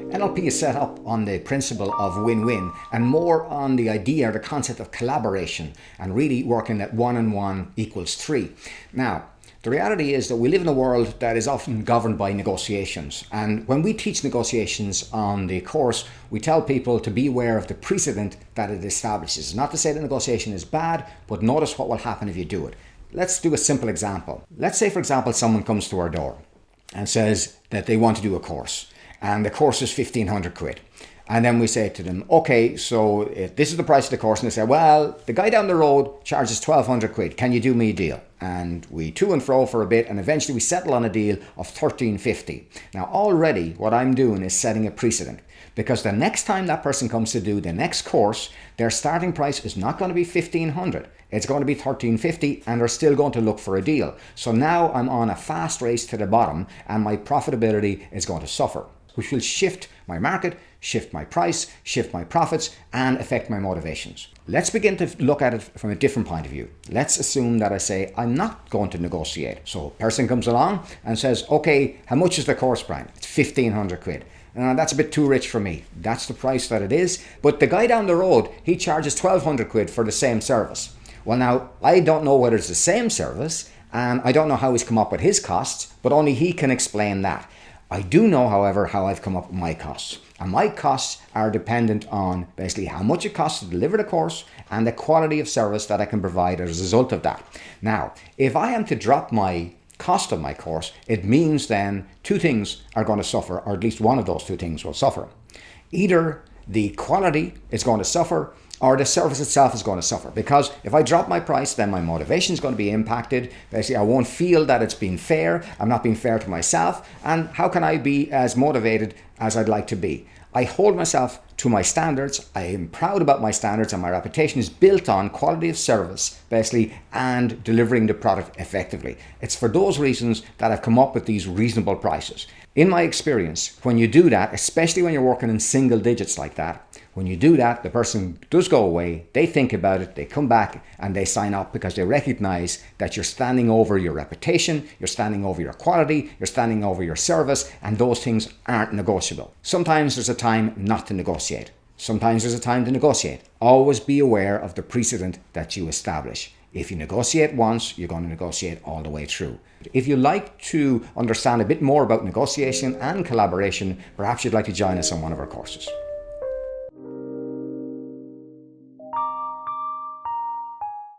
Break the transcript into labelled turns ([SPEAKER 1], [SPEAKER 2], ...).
[SPEAKER 1] NLP is set up on the principle of win-win and more on the idea or the concept of collaboration and really working that 1 and 1 equals 3. Now, the reality is that we live in a world that is often governed by negotiations. And when we teach negotiations on the course, we tell people to be aware of the precedent that it establishes. Not to say that negotiation is bad, but notice what will happen if you do it. Let's do a simple example. Let's say, for example, someone comes to our door and says that they want to do a course. And the course is 1,500 quid. And then we say to them, okay, so this is the price of the course. And they say, well, the guy down the road charges 1,200 quid. Can you do me a deal? And we to and fro for a bit, and eventually we settle on a deal of 1,350. Now, already what I'm doing is setting a precedent, because the next time that person comes to do the next course, their starting price is not going to be 1,500. It's going to be 1,350, and they're still going to look for a deal. So now I'm on a fast race to the bottom, and my profitability is going to suffer, which will shift my market, shift my price, shift my profits, and affect my motivations. Let's begin to look at it from a different point of view. Let's assume that I say I'm not going to negotiate. So a person comes along and says, okay, how much is the course, Brian? It's 1,500 quid. That's a bit too rich for me. That's the price that it is. But the guy down the road, he charges 1,200 quid for the same service. Well, now, I don't know whether it's the same service, and I don't know how he's come up with his costs, but only he can explain that. I do know, however, how I've come up with my costs. And my costs are dependent on basically how much it costs to deliver the course and the quality of service that I can provide as a result of that. Now, if I am to drop my cost of my course, it means then two things are going to suffer, or at least one of those two things will suffer. Either the quality is going to suffer, or the service itself is going to suffer. Because if I drop my price, then my motivation is going to be impacted. Basically, I won't feel that it's been fair. I'm not being fair to myself. And how can I be as motivated as I'd like to be? I hold myself to my standards. I am proud about my standards, and my reputation is built on quality of service, basically, and delivering the product effectively. It's for those reasons that I've come up with these reasonable prices. In my experience, when you do that, especially when you're working in single digits like that, when you do that, the person does go away, they think about it, they come back and they sign up, because they recognize that you're standing over your reputation, you're standing over your quality, you're standing over your service, and those things aren't negotiable. Sometimes there's a time not to negotiate. Sometimes there's a time to negotiate. Always be aware of the precedent that you establish. If you negotiate once, you're going to negotiate all the way through. If you'd like to understand a bit more about negotiation and collaboration, perhaps you'd like to join us on one of our courses.